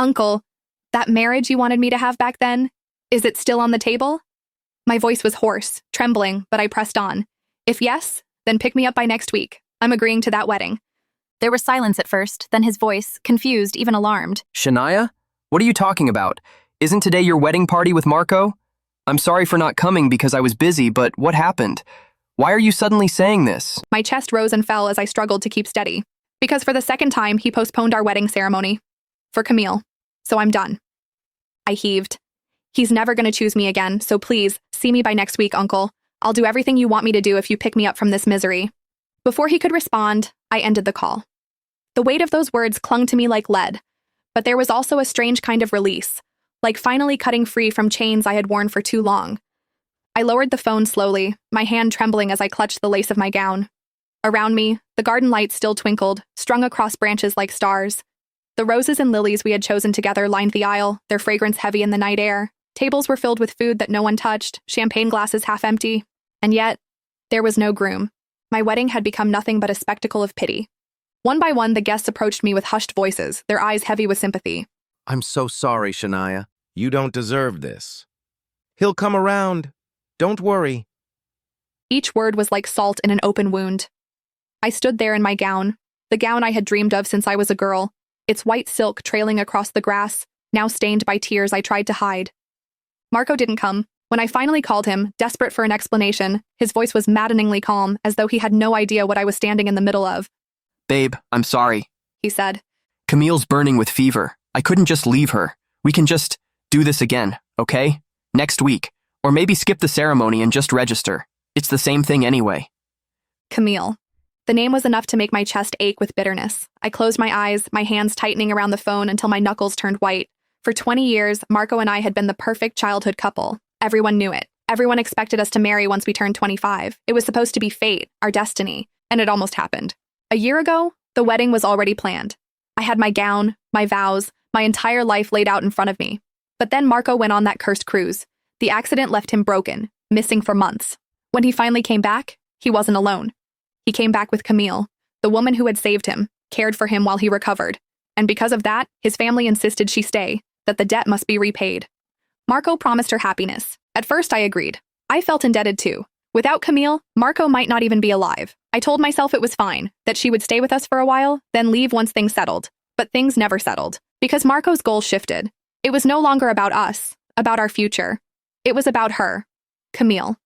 Uncle, that marriage you wanted me to have back then, is it still on the table? My voice was hoarse, trembling, but I pressed on. If yes, then pick me up by next week. I'm agreeing to that wedding. There was silence at first, then his voice, confused, even alarmed. Shania? What are you talking about? Isn't today your wedding party with Marco? I'm sorry for not coming because I was busy, but what happened? Why are you suddenly saying this? My chest rose and fell as I struggled to keep steady. Because for the second time, he postponed our wedding ceremony. For Camille. So I'm done. I heaved. He's never going to choose me again, so please, see me by next week, Uncle. I'll do everything you want me to do if you pick me up from this misery. Before he could respond, I ended the call. The weight of those words clung to me like lead, but there was also a strange kind of release, like finally cutting free from chains I had worn for too long. I lowered the phone slowly, my hand trembling as I clutched the lace of my gown. Around me, the garden lights still twinkled, strung across branches like stars. The roses and lilies we had chosen together lined the aisle, their fragrance heavy in the night air. Tables were filled with food that no one touched, champagne glasses half empty. And yet, there was no groom. My wedding had become nothing but a spectacle of pity. One by one, the guests approached me with hushed voices, their eyes heavy with sympathy. I'm so sorry, Shania. You don't deserve this. He'll come around. Don't worry. Each word was like salt in an open wound. I stood there in my gown, the gown I had dreamed of since I was a girl, its white silk trailing across the grass, now stained by tears I tried to hide. Marco didn't come. When I finally called him, desperate for an explanation, his voice was maddeningly calm, as though he had no idea what I was standing in the middle of. Babe, I'm sorry, He said. Camille's burning with fever. I couldn't just leave her. We can just do this again, okay? Next week. Or maybe skip the ceremony and just register. It's the same thing anyway. Camille. The name was enough to make my chest ache with bitterness. I closed my eyes, my hands tightening around the phone until my knuckles turned white. For 20 years, Marco and I had been the perfect childhood couple. Everyone knew it. Everyone expected us to marry once we turned 25. It was supposed to be fate, our destiny, and it almost happened. A year ago, the wedding was already planned. I had my gown, my vows, my entire life laid out in front of me. But then Marco went on that cursed cruise. The accident left him broken, missing for months. When he finally came back, he wasn't alone. He came back with Camille, the woman who had saved him, cared for him while he recovered. And because of that, his family insisted she stay, that the debt must be repaid. Marco promised her happiness. At first, I agreed. I felt indebted too. Without Camille, Marco might not even be alive. I told myself it was fine, that she would stay with us for a while, then leave once things settled. But things never settled, because Marco's goals shifted. It was no longer about us, about our future. It was about her, Camille.